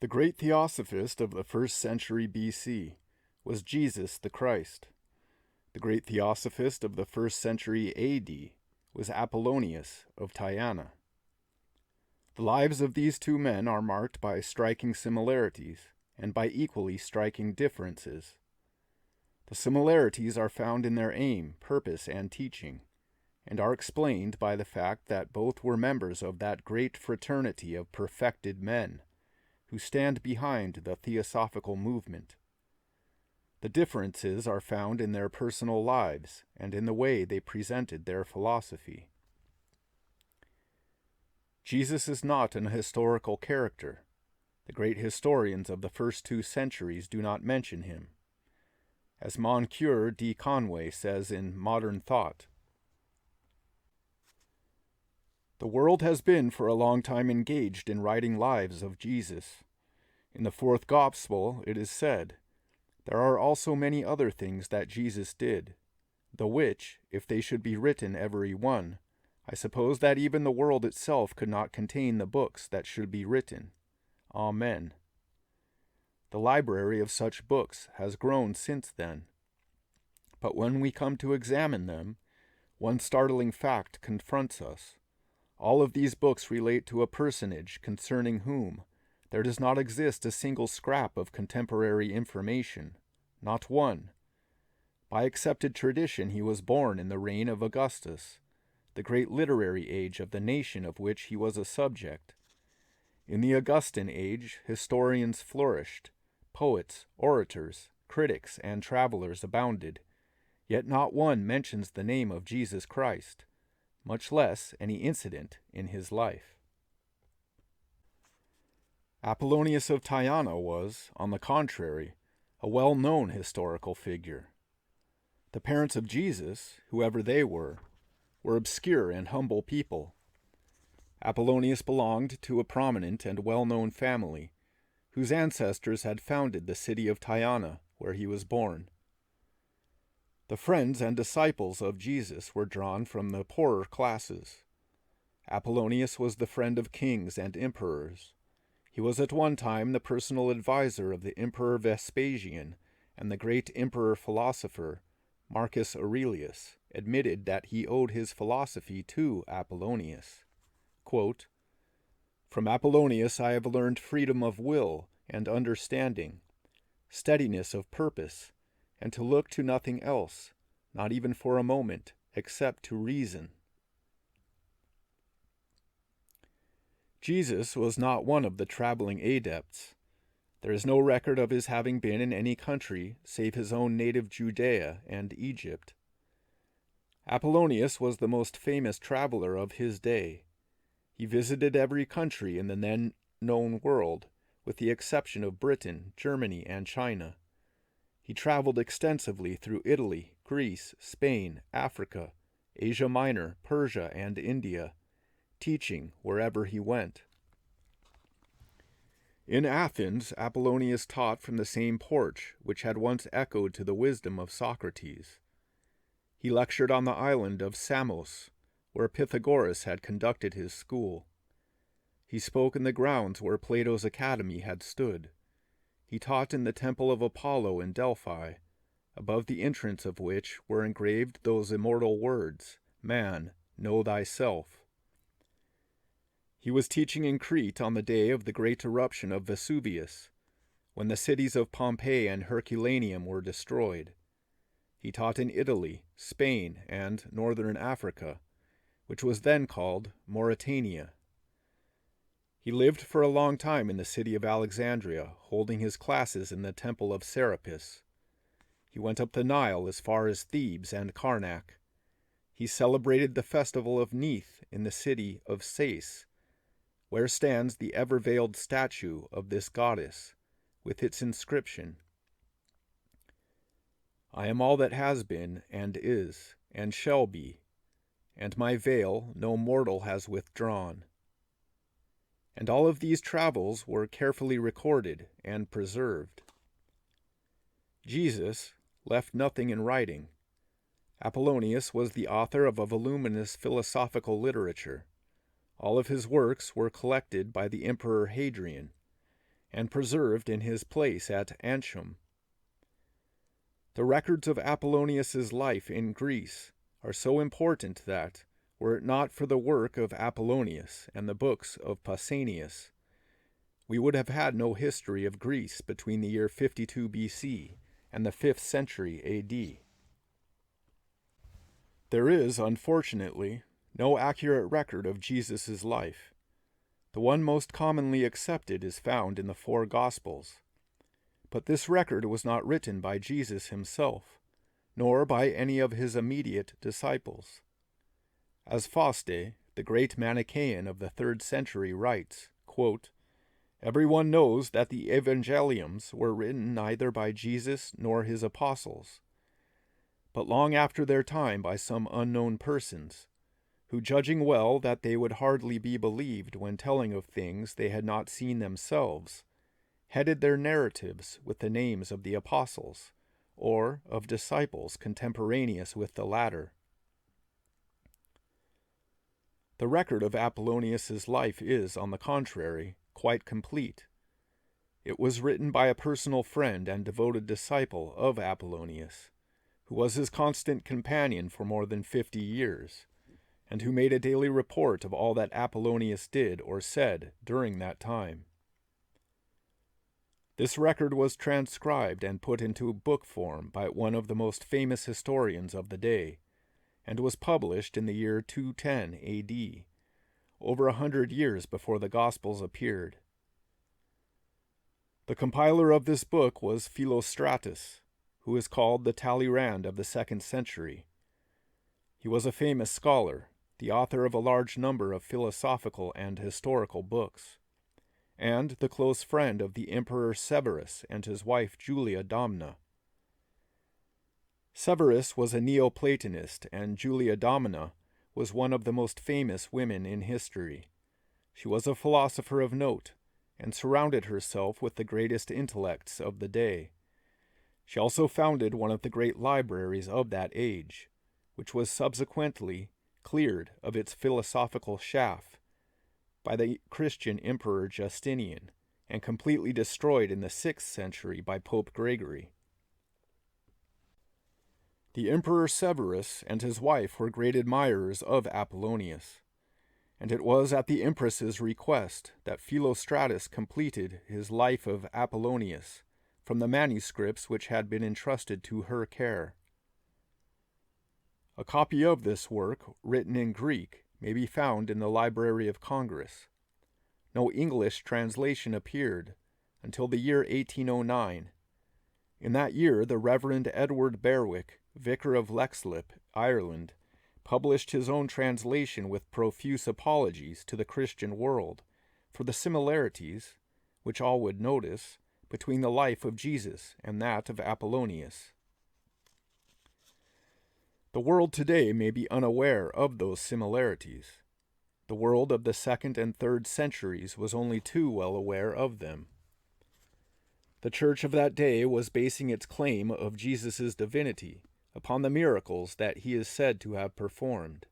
The great Theosophist of the 1st century BC was Jesus the Christ. The great Theosophist of the 1st century AD was Apollonius of Tyana. The lives of these two men are marked by striking similarities and by equally striking differences. The similarities are found in their aim, purpose, and teaching, and are explained by the fact that both were members of that great fraternity of perfected men who stand behind the Theosophical movement. The differences are found in their personal lives and in the way they presented their philosophy. Jesus is not an historical character. The great historians of the first 2 centuries do not mention him. As Moncure D. Conway says in Modern Thought, "The world has been for a long time engaged in writing lives of Jesus. In the 4th Gospel it is said, 'There are also many other things that Jesus did, the which, if they should be written every one, I suppose that even the world itself could not contain the books that should be written. Amen.' The library of such books has grown since then. But when we come to examine them, one startling fact confronts us. All of these books relate to a personage concerning whom there does not exist a single scrap of contemporary information, not one. By accepted tradition he was born in the reign of Augustus, the great literary age of the nation of which he was a subject. In the Augustan age, historians flourished, poets, orators, critics, and travelers abounded, yet not one mentions the name of Jesus Christ, much less any incident in his life. Apollonius of Tyana was, on the contrary, a well-known historical figure. The parents of Jesus, whoever they were obscure and humble people. Apollonius belonged to a prominent and well-known family, whose ancestors had founded the city of Tyana, where he was born. The friends and disciples of Jesus were drawn from the poorer classes. Apollonius was the friend of kings and emperors. He was at one time the personal adviser of the Emperor Vespasian, and the great emperor-philosopher, Marcus Aurelius, admitted that he owed his philosophy to Apollonius. Quote, "From Apollonius I have learned freedom of will and understanding, steadiness of purpose, and to look to nothing else, not even for a moment, except to reason." Jesus was not one of the traveling adepts. There is no record of his having been in any country save his own native Judea and Egypt. Apollonius was the most famous traveler of his day. He visited every country in the then known world, with the exception of Britain, Germany, and China. He traveled extensively through Italy, Greece, Spain, Africa, Asia Minor, Persia, and India, teaching wherever he went. In Athens, Apollonius taught from the same porch which had once echoed to the wisdom of Socrates. He lectured on the island of Samos, where Pythagoras had conducted his school. He spoke in the grounds where Plato's academy had stood. He taught in the temple of Apollo in Delphi, above the entrance of which were engraved those immortal words, "Man, know thyself." He was teaching in Crete on the day of the great eruption of Vesuvius, when the cities of Pompeii and Herculaneum were destroyed. He taught in Italy, Spain, and northern Africa, which was then called Mauritania. He lived for a long time in the city of Alexandria, holding his classes in the temple of Serapis. He went up the Nile as far as Thebes and Karnak. He celebrated the festival of Neith in the city of Sais, where stands the ever-veiled statue of this goddess, with its inscription, "I am all that has been, and is, and shall be, and my veil no mortal has withdrawn." And all of these travels were carefully recorded and preserved. Jesus left nothing in writing. Apollonius was the author of a voluminous philosophical literature. All of his works were collected by the Emperor Hadrian. and preserved in his place at Antium. The records of Apollonius's life in Greece are so important that, were it not for the work of Apollonius and the books of Pausanias, we would have had no history of Greece between the year 52 BC and the 5th century AD. There is, unfortunately, no accurate record of Jesus' life. The one most commonly accepted is found in the 4 Gospels. But this record was not written by Jesus himself, nor by any of his immediate disciples. As Fauste, the great Manichaean of the 3rd century, writes, quote, "Everyone knows that the Evangeliums were written neither by Jesus nor his apostles, but long after their time by some unknown persons, who, judging well that they would hardly be believed when telling of things they had not seen themselves, headed their narratives with the names of the apostles, or of disciples contemporaneous with the latter." The record of Apollonius's life is, on the contrary, quite complete. It was written by a personal friend and devoted disciple of Apollonius, who was his constant companion for more than 50 years, and who made a daily report of all that Apollonius did or said during that time. This record was transcribed and put into book form by one of the most famous historians of the day, and was published in the year 210 AD, over 100 years before the Gospels appeared. The compiler of this book was Philostratus, who is called the Talleyrand of the 2nd century. He was a famous scholar, the author of a large number of philosophical and historical books, and the close friend of the Emperor Severus and his wife Julia Domna. Severus was a Neoplatonist, and Julia Domna was one of the most famous women in history. She was a philosopher of note, and surrounded herself with the greatest intellects of the day. She also founded one of the great libraries of that age, which was subsequently cleared of its philosophical chaff by the Christian Emperor Justinian, and completely destroyed in the 6th century by Pope Gregory. The Emperor Severus and his wife were great admirers of Apollonius, and it was at the empress's request that Philostratus completed his life of Apollonius from the manuscripts which had been entrusted to her care. A copy of this work, written in Greek, may be found in the Library of Congress. No English translation appeared until the year 1809. In that year, the Reverend Edward Berwick, Vicar of Leixlip, Ireland, published his own translation with profuse apologies to the Christian world for the similarities, which all would notice, between the life of Jesus and that of Apollonius. The world today may be unaware of those similarities. The world of the 2nd and 3rd centuries was only too well aware of them. The church of that day was basing its claim of Jesus' divinity upon the miracles that he is said to have performed.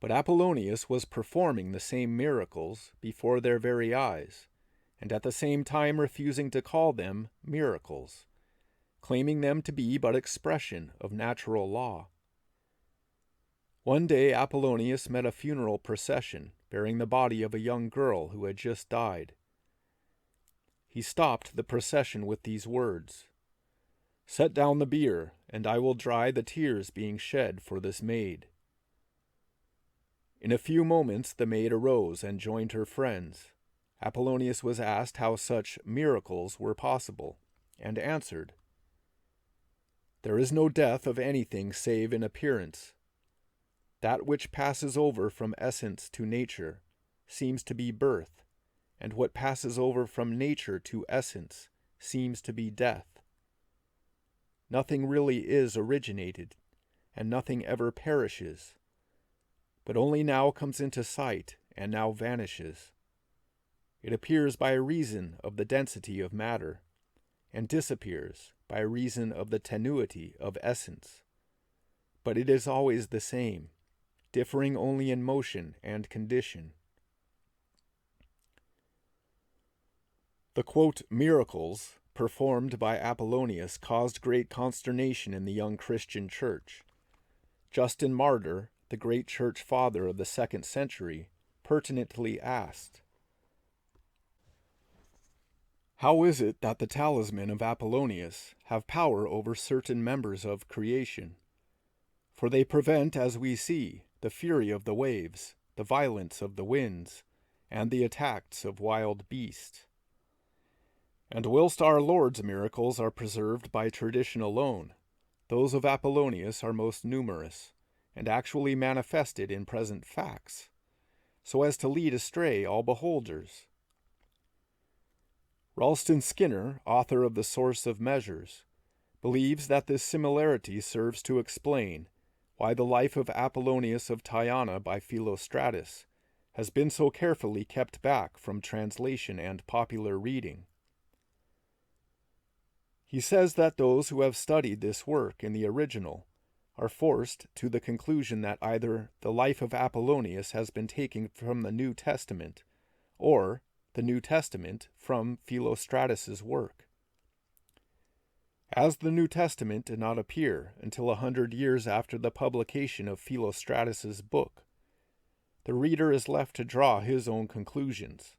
But Apollonius was performing the same miracles before their very eyes, and at the same time refusing to call them miracles, claiming them to be but expression of natural law. One day Apollonius met a funeral procession bearing the body of a young girl who had just died. He stopped the procession with these words, "Set down the bier, and I will dry the tears being shed for this maid." In a few moments the maid arose and joined her friends. Apollonius was asked how such miracles were possible, and answered, "There is no death of anything save in appearance. That which passes over from essence to nature seems to be birth, and what passes over from nature to essence seems to be death. Nothing really is originated, and nothing ever perishes, but only now comes into sight and now vanishes. It appears by reason of the density of matter, and disappears by reason of the tenuity of essence. But it is always the same, differing only in motion and condition. The, quote, miracles performed by Apollonius caused great consternation in the young Christian church. Justin Martyr, the great church father of the 2nd century, pertinently asked, "How is it that the talisman of Apollonius have power over certain members of creation? For they prevent, as we see, the fury of the waves, the violence of the winds, and the attacks of wild beasts. And whilst our Lord's miracles are preserved by tradition alone, those of Apollonius are most numerous, and actually manifested in present facts, so as to lead astray all beholders." Ralston Skinner, author of The Source of Measures, believes that this similarity serves to explain why the life of Apollonius of Tyana by Philostratus has been so carefully kept back from translation and popular reading. He says that those who have studied this work in the original are forced to the conclusion that either the life of Apollonius has been taken from the New Testament, or the New Testament from Philostratus's work. As the New Testament did not appear until 100 years after the publication of Philostratus's book, the reader is left to draw his own conclusions.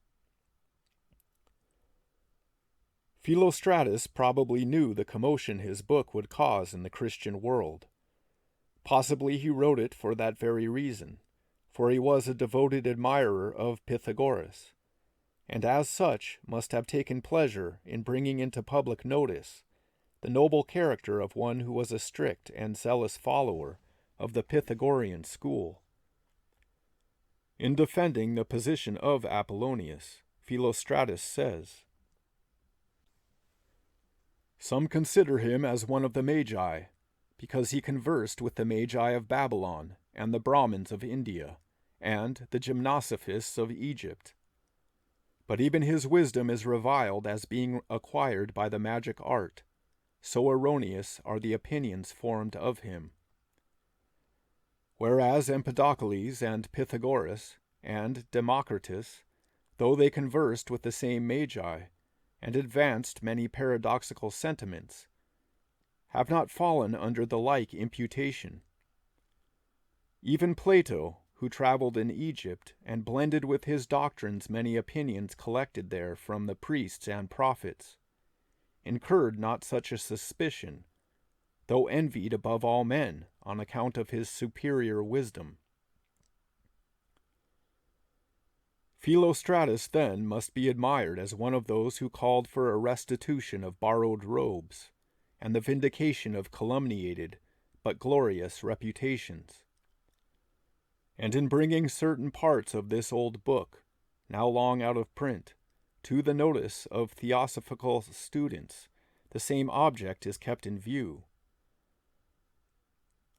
Philostratus probably knew the commotion his book would cause in the Christian world. Possibly he wrote it for that very reason, for he was a devoted admirer of Pythagoras, and as such must have taken pleasure in bringing into public notice the noble character of one who was a strict and zealous follower of the Pythagorean school. In defending the position of Apollonius, Philostratus says, "Some consider him as one of the Magi, because he conversed with the Magi of Babylon and the Brahmins of India, and the Gymnosophists of Egypt. But even his wisdom is reviled as being acquired by the magic art, so erroneous are the opinions formed of him. Whereas Empedocles and Pythagoras and Democritus, though they conversed with the same Magi, and advanced many paradoxical sentiments, have not fallen under the like imputation. Even Plato, who traveled in Egypt and blended with his doctrines many opinions collected there from the priests and prophets, incurred not such a suspicion, though envied above all men on account of his superior wisdom. Philostratus then must be admired as one of those who called for a restitution of borrowed robes, and the vindication of calumniated but glorious reputations. And in bringing certain parts of this old book, now long out of print, to the notice of theosophical students, the same object is kept in view.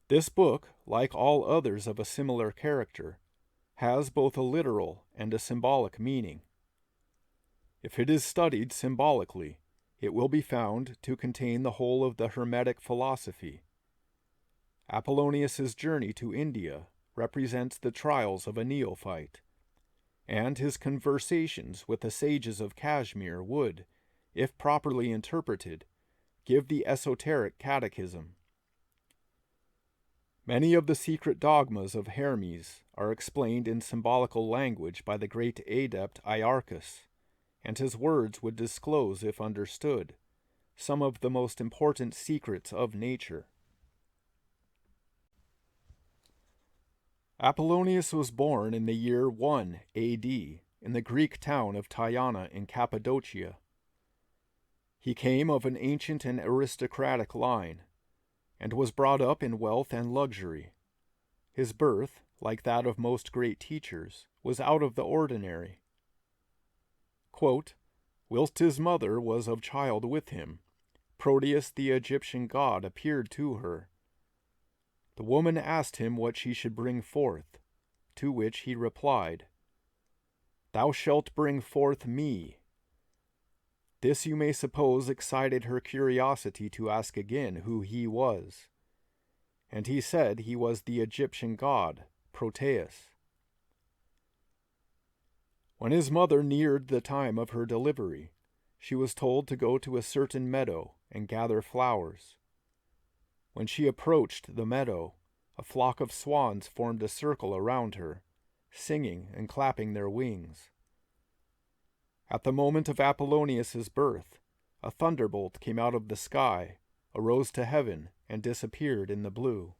This book, like all others of a similar character, has both a literal and a symbolic meaning. If it is studied symbolically, it will be found to contain the whole of the Hermetic philosophy. Apollonius's journey to India represents the trials of a neophyte, and his conversations with the sages of Kashmir would, if properly interpreted, give the esoteric catechism. Many of the secret dogmas of Hermes are explained in symbolical language by the great adept Iarchus, and his words would disclose, if understood, some of the most important secrets of nature. Apollonius was born in the year 1 A.D. in the Greek town of Tyana in Cappadocia. He came of an ancient and aristocratic line, and was brought up in wealth and luxury. His birth, like that of most great teachers, was out of the ordinary. Quote, "Whilst his mother was of child with him, Proteus the Egyptian god appeared to her. The woman asked him what she should bring forth, to which he replied, 'Thou shalt bring forth me.' This you may suppose excited her curiosity to ask again who he was. And he said he was the Egyptian god, Proteus. When his mother neared the time of her delivery, she was told to go to a certain meadow and gather flowers. When she approached the meadow, a flock of swans formed a circle around her, singing and clapping their wings. At the moment of Apollonius's birth, a thunderbolt came out of the sky, arose to heaven, and disappeared in the blue.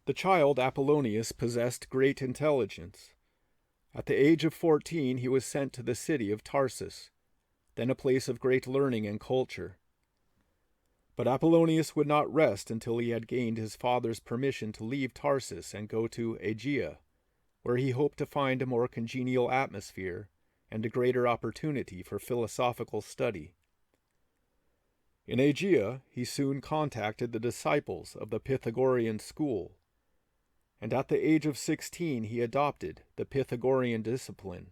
The child Apollonius possessed great intelligence. At the age of 14 he was sent to the city of Tarsus, then a place of great learning and culture. But Apollonius would not rest until he had gained his father's permission to leave Tarsus and go to Aegea, where he hoped to find a more congenial atmosphere and a greater opportunity for philosophical study. In Aegea, he soon contacted the disciples of the Pythagorean school, and at the age of 16 he adopted the Pythagorean discipline.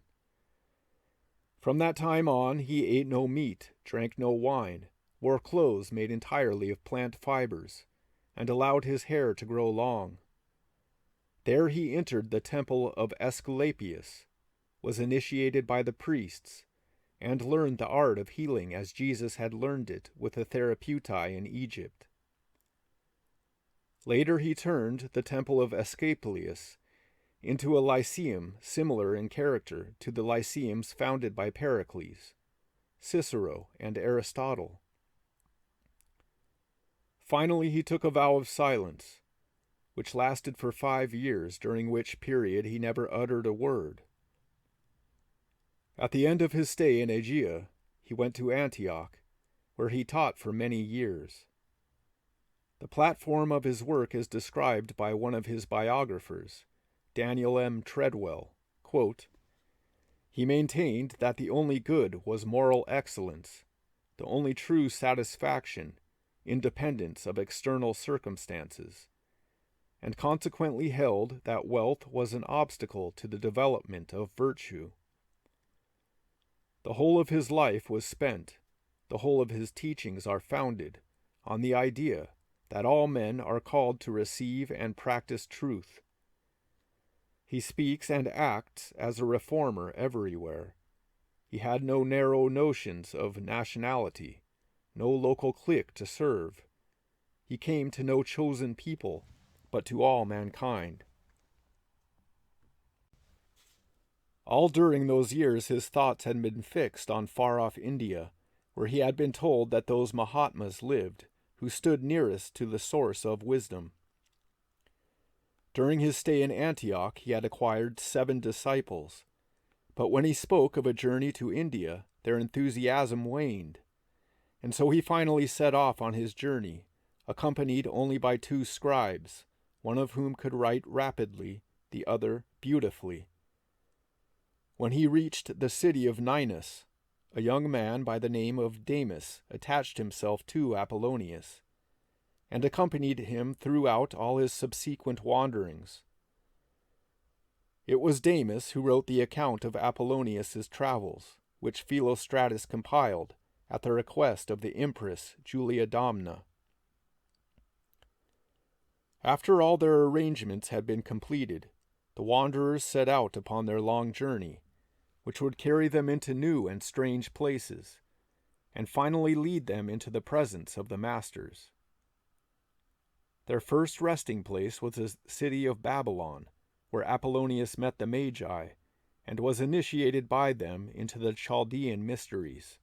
From that time on, he ate no meat, drank no wine, wore clothes made entirely of plant fibers, and allowed his hair to grow long. There he entered the temple of Aesculapius, was initiated by the priests, and learned the art of healing as Jesus had learned it with the Therapeutai in Egypt. Later he turned the temple of Asclepius into a lyceum similar in character to the lyceums founded by Pericles, Cicero, and Aristotle. Finally he took a vow of silence, which lasted for 5 years, during which period he never uttered a word. At the end of his stay in Aegea, he went to Antioch, where he taught for many years. The platform of his work is described by one of his biographers, Daniel M. Treadwell. Quote, "He maintained that the only good was moral excellence, the only true satisfaction, independence of external circumstances, and consequently held that wealth was an obstacle to the development of virtue. The whole of his life was spent, the whole of his teachings are founded, on the idea that all men are called to receive and practice truth. He speaks and acts as a reformer everywhere. He had no narrow notions of nationality, no local clique to serve. He came to no chosen people, but to all mankind." All during those years his thoughts had been fixed on far-off India, where he had been told that those Mahatmas lived, who stood nearest to the source of wisdom. During his stay in Antioch he had acquired 7 disciples, but when he spoke of a journey to India, their enthusiasm waned, and so he finally set off on his journey, accompanied only by 2 scribes, one of whom could write rapidly, the other beautifully. When he reached the city of Ninus, a young man by the name of Damis attached himself to Apollonius, and accompanied him throughout all his subsequent wanderings. It was Damis who wrote the account of Apollonius's travels, which Philostratus compiled at the request of the Empress Julia Domna. After all their arrangements had been completed, the wanderers set out upon their long journey, which would carry them into new and strange places, and finally lead them into the presence of the masters. Their first resting place was the city of Babylon, where Apollonius met the Magi, and was initiated by them into the Chaldean mysteries.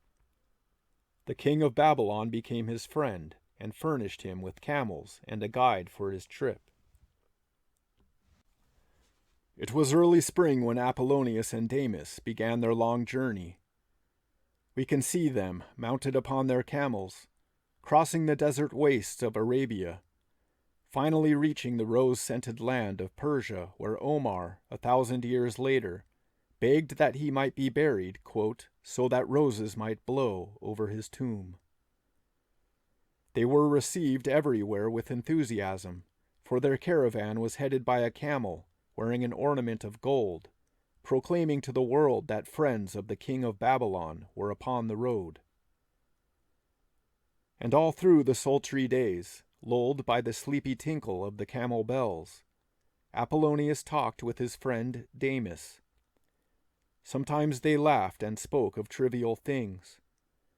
The king of Babylon became his friend, and furnished him with camels and a guide for his trip. It was early spring when Apollonius and Damis began their long journey. We can see them, mounted upon their camels, crossing the desert wastes of Arabia, finally reaching the rose-scented land of Persia, where Omar, 1,000 years later, begged that he might be buried, quote, "so that roses might blow over his tomb." They were received everywhere with enthusiasm, for their caravan was headed by a camel, wearing an ornament of gold, proclaiming to the world that friends of the king of Babylon were upon the road. And all through the sultry days, lulled by the sleepy tinkle of the camel bells, Apollonius talked with his friend Damis. Sometimes they laughed and spoke of trivial things,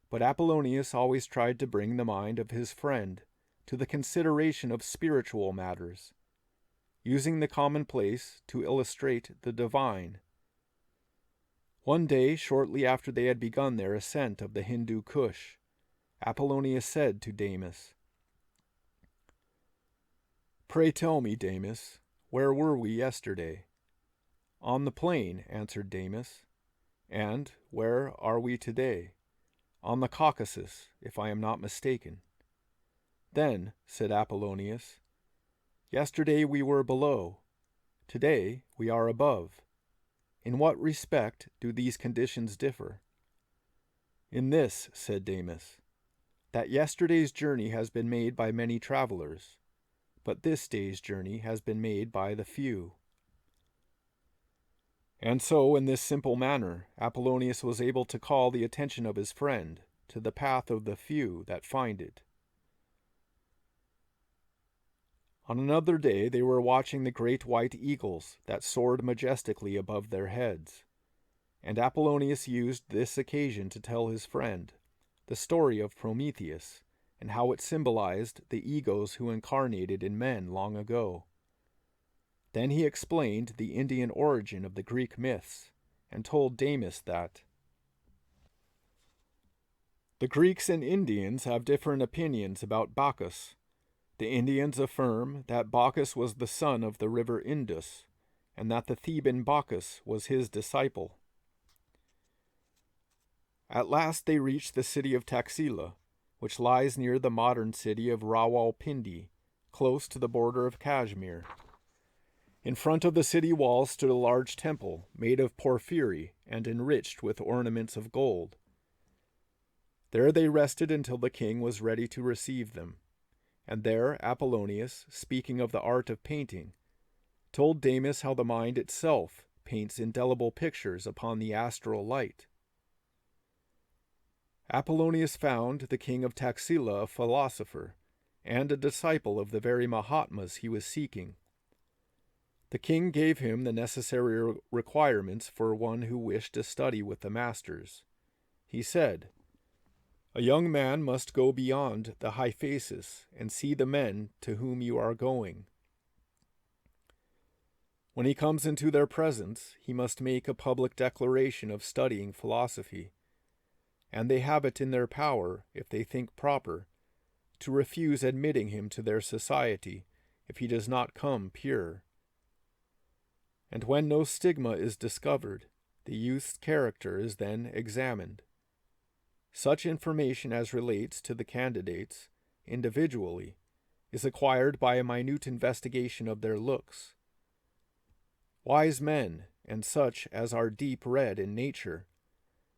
but Apollonius always tried to bring the mind of his friend to the consideration of spiritual matters, using the commonplace to illustrate the divine. One day, shortly after they had begun their ascent of the Hindu Kush, Apollonius said to Damis, "Pray tell me, Damis, where were we yesterday?" "On the plain," answered Damis. "And where are we today?" "On the Caucasus, if I am not mistaken." "Then," said Apollonius, "yesterday we were below. Today we are above. In what respect do these conditions differ?" "In this," said Damis, "that yesterday's journey has been made by many travelers, but this day's journey has been made by the few." And so, in this simple manner, Apollonius was able to call the attention of his friend to the path of the few that find it. On another day they were watching the great white eagles that soared majestically above their heads, and Apollonius used this occasion to tell his friend the story of Prometheus and how it symbolized the egos who incarnated in men long ago. Then he explained the Indian origin of the Greek myths and told Damis that the Greeks and Indians have different opinions about Bacchus. The Indians affirm that Bacchus was the son of the river Indus, and that the Theban Bacchus was his disciple. At last they reached the city of Taxila, which lies near the modern city of Rawalpindi, close to the border of Kashmir. In front of the city wall stood a large temple made of porphyry and enriched with ornaments of gold. There they rested until the king was ready to receive them, and there Apollonius, speaking of the art of painting, told Damis how the mind itself paints indelible pictures upon the astral light. Apollonius found the king of Taxila a philosopher and a disciple of the very Mahatmas he was seeking. The king gave him the necessary requirements for one who wished to study with the masters. He said, "A young man must go beyond the hyphasis and see the men to whom you are going. When he comes into their presence, he must make a public declaration of studying philosophy, and they have it in their power, if they think proper, to refuse admitting him to their society if he does not come pure. And when no stigma is discovered, the youth's character is then examined. Such information as relates to the candidates, individually, is acquired by a minute investigation of their looks. Wise men, and such as are deep-read in nature,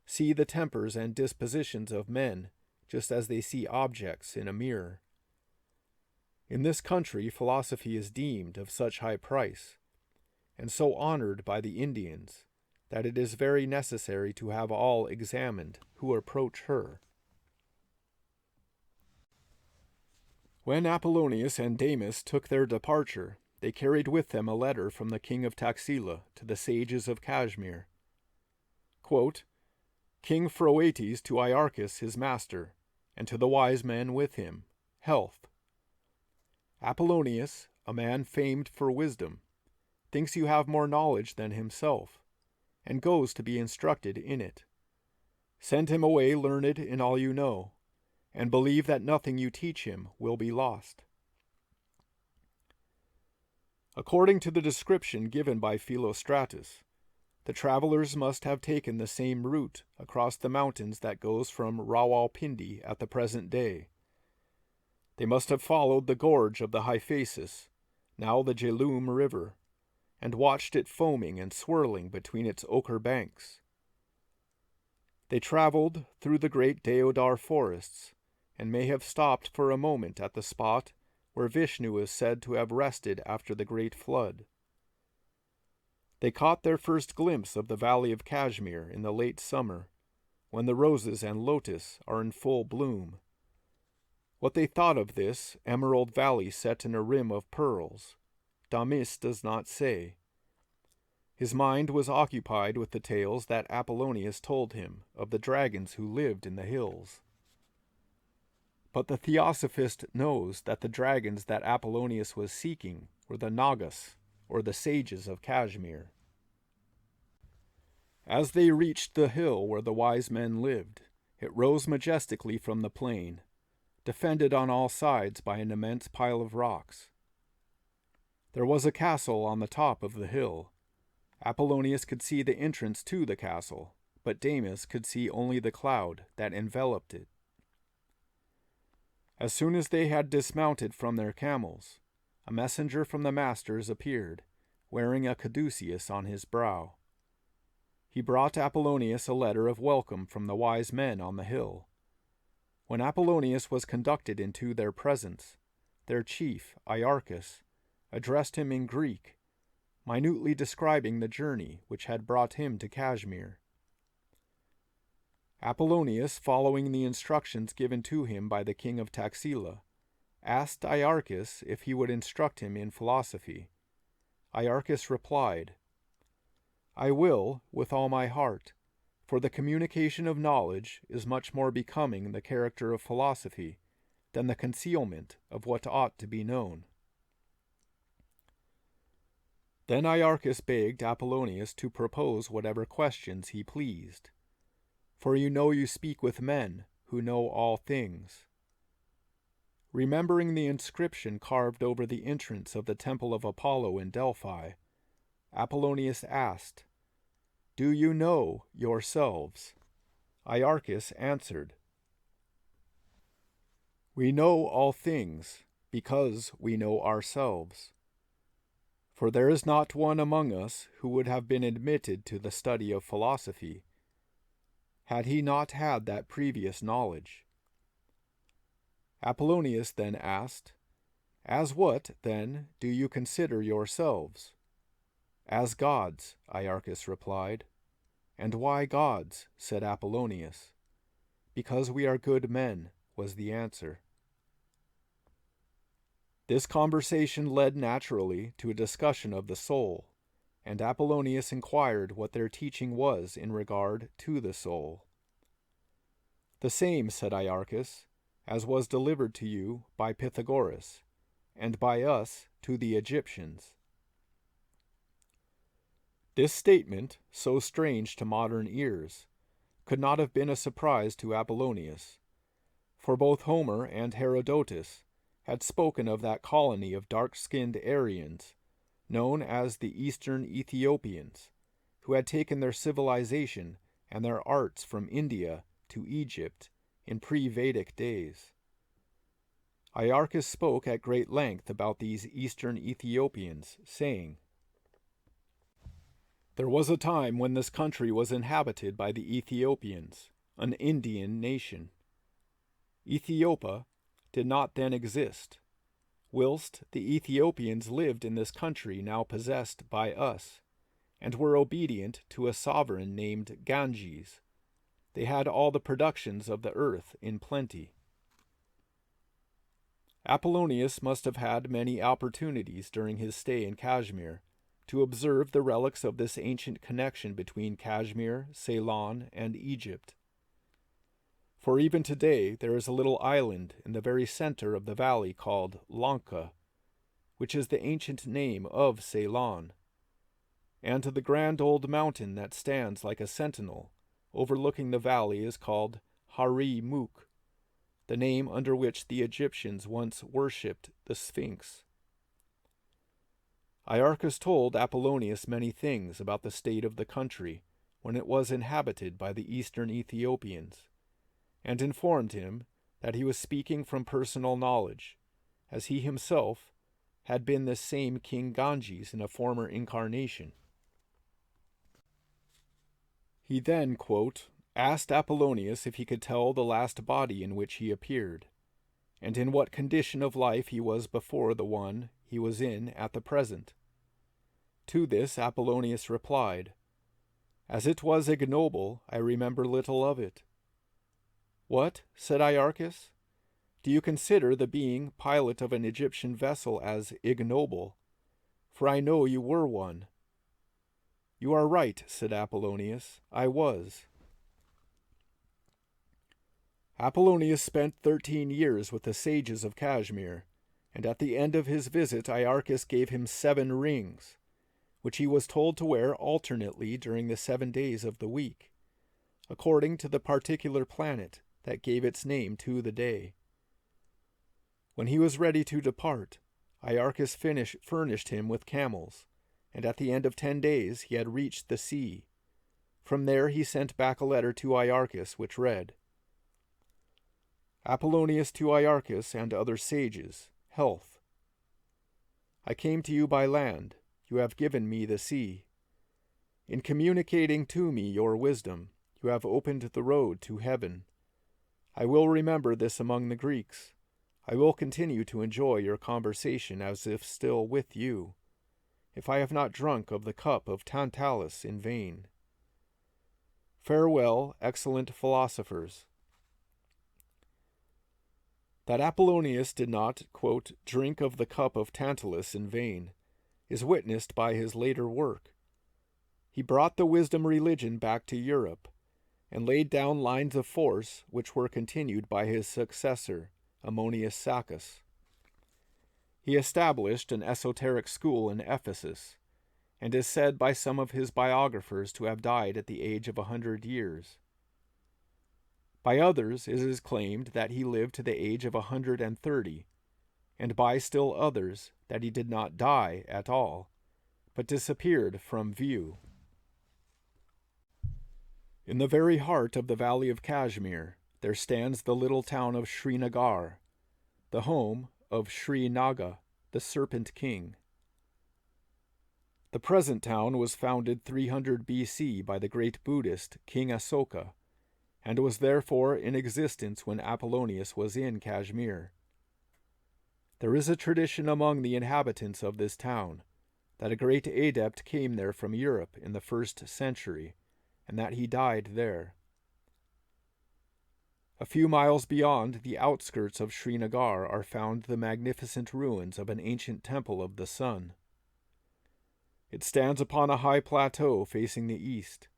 see the tempers and dispositions of men just as they see objects in a mirror. In this country philosophy is deemed of such high price, and so honored by the Indians, that it is very necessary to have all examined who approach her." When Apollonius and Damis took their departure, they carried with them a letter from the king of Taxila to the sages of Kashmir. Quote, "King Phroates to Iarchus his master, and to the wise men with him, health. Apollonius, a man famed for wisdom, thinks you have more knowledge than himself, and goes to be instructed in it. Send him away learned in all you know, and believe that nothing you teach him will be lost." According to the description given by Philostratus, the travelers must have taken the same route across the mountains that goes from Rawalpindi at the present day. They must have followed the gorge of the Hyphasis, now the Jhelum River, and watched it foaming and swirling between its ochre banks. They traveled through the great deodar forests, and may have stopped for a moment at the spot where Vishnu is said to have rested after the great flood. They caught their first glimpse of the valley of Kashmir in the late summer, when the roses and lotus are in full bloom. What they thought of this emerald valley set in a rim of pearls, Damis does not say. His mind was occupied with the tales that Apollonius told him of the dragons who lived in the hills. But the Theosophist knows that the dragons that Apollonius was seeking were the Nagas, or the sages of Kashmir. As they reached the hill where the wise men lived, it rose majestically from the plain, defended on all sides by an immense pile of rocks. There was a castle on the top of the hill. Apollonius could see the entrance to the castle, but Damis could see only the cloud that enveloped it. As soon as they had dismounted from their camels, a messenger from the masters appeared, wearing a caduceus on his brow. He brought Apollonius a letter of welcome from the wise men on the hill. When Apollonius was conducted into their presence, their chief, Iarchus, addressed him in Greek, minutely describing the journey which had brought him to Kashmir. Apollonius, following the instructions given to him by the king of Taxila, asked Iarchus if he would instruct him in philosophy. Iarchus replied, "I will, with all my heart, for the communication of knowledge is much more becoming the character of philosophy than the concealment of what ought to be known." Then Iarchus begged Apollonius to propose whatever questions he pleased, "For you know you speak with men who know all things." Remembering the inscription carved over the entrance of the temple of Apollo in Delphi, Apollonius asked, "Do you know yourselves?" Iarchus answered, "We know all things, because we know ourselves. For there is not one among us who would have been admitted to the study of philosophy, had he not had that previous knowledge." Apollonius then asked, "As what, then, do you consider yourselves?" "As gods," Iarchus replied. "And why gods?" said Apollonius. "Because we are good men," was the answer. This conversation led naturally to a discussion of the soul, and Apollonius inquired what their teaching was in regard to the soul. "The same," said Iarchus, "as was delivered to you by Pythagoras, and by us to the Egyptians." This statement, so strange to modern ears, could not have been a surprise to Apollonius, for both Homer and Herodotus had spoken of that colony of dark-skinned Aryans, known as the Eastern Ethiopians, who had taken their civilization and their arts from India to Egypt in pre-Vedic days. Iarchus spoke at great length about these Eastern Ethiopians, saying, "There was a time when this country was inhabited by the Ethiopians, an Indian nation. Ethiopia did not then exist, whilst the Ethiopians lived in this country now possessed by us, and were obedient to a sovereign named Ganges. They had all the productions of the earth in plenty." Apollonius must have had many opportunities during his stay in Kashmir to observe the relics of this ancient connection between Kashmir, Ceylon, and Egypt. For even today there is a little island in the very center of the valley called Lanka, which is the ancient name of Ceylon, and the grand old mountain that stands like a sentinel overlooking the valley is called Hari Mukh, the name under which the Egyptians once worshipped the Sphinx. Iarchus told Apollonius many things about the state of the country when it was inhabited by the Eastern Ethiopians, and informed him that he was speaking from personal knowledge, as he himself had been this same King Ganges in a former incarnation. He then, quote, asked Apollonius if he could tell the last body in which he appeared, and in what condition of life he was before the one he was in at the present. To this Apollonius replied, "As it was ignoble, I remember little of it." "What?" said Iarchus. "Do you consider the being pilot of an Egyptian vessel as ignoble? For I know you were one." You are right, said Apollonius. I was. Apollonius spent 13 years with the sages of Kashmir, and at the end of his visit Iarchus gave him 7 rings, which he was told to wear alternately during the 7 days of the week, according to the particular planet that gave its name to the day. When he was ready to depart, Iarchus furnished him with camels, and at the end of 10 days he had reached the sea. From there he sent back a letter to Iarchus, which read, Apollonius to Iarchus and other sages, health. I came to you by land, you have given me the sea. In communicating to me your wisdom, you have opened the road to heaven. I will remember this among the Greeks. I will continue to enjoy your conversation as if still with you, if I have not drunk of the cup of Tantalus in vain. Farewell, excellent philosophers. That Apollonius did not, quote, drink of the cup of Tantalus in vain is witnessed by his later work. He brought the wisdom religion back to Europe and laid down lines of force which were continued by his successor, Ammonius Saccas. He established an esoteric school in Ephesus, and is said by some of his biographers to have died at the age of 100 years. By others it is claimed that he lived to the age of 130, and by still others that he did not die at all, but disappeared from view. In the very heart of the valley of Kashmir, there stands the little town of Srinagar, the home of Sri Naga, the Serpent King. The present town was founded 300 BC by the great Buddhist King Asoka, and was therefore in existence when Apollonius was in Kashmir. There is a tradition among the inhabitants of this town that a great adept came there from Europe in the 1st century, and that he died there. A few miles beyond the outskirts of Srinagar are found the magnificent ruins of an ancient temple of the sun. It stands upon a high plateau facing the east,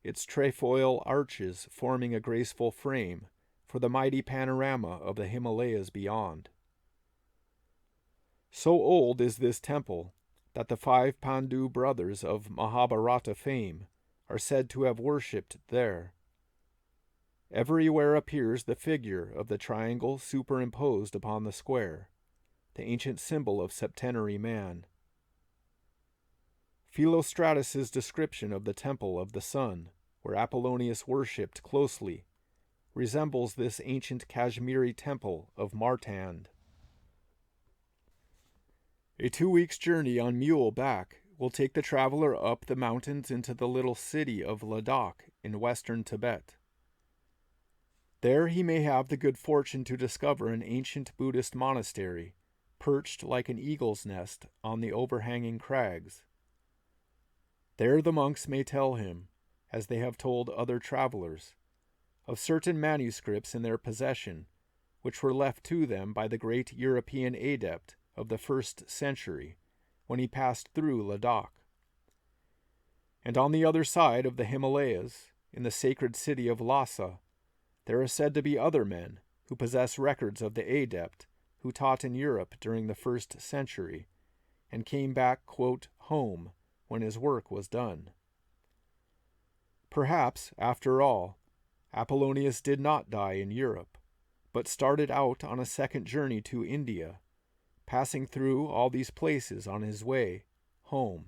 its trefoil arches forming a graceful frame for the mighty panorama of the Himalayas beyond. So old is this temple that the 5 Pandu brothers of Mahabharata fame are said to have worshipped there. Everywhere appears the figure of the triangle superimposed upon the square, the ancient symbol of septenary man. Philostratus's description of the temple of the sun, where Apollonius worshipped closely, resembles this ancient Kashmiri temple of Martand. A 2 weeks' journey on mule back will take the traveler up the mountains into the little city of Ladakh in western Tibet. There he may have the good fortune to discover an ancient Buddhist monastery, perched like an eagle's nest on the overhanging crags. There the monks may tell him, as they have told other travelers, of certain manuscripts in their possession, which were left to them by the great European adept of the 1st century, when he passed through Ladakh. And on the other side of the Himalayas, in the sacred city of Lhasa, there are said to be other men who possess records of the adept who taught in Europe during the 1st century, and came back, quote, home when his work was done. Perhaps, after all, Apollonius did not die in Europe, but started out on a second journey to India, passing through all these places on his way home.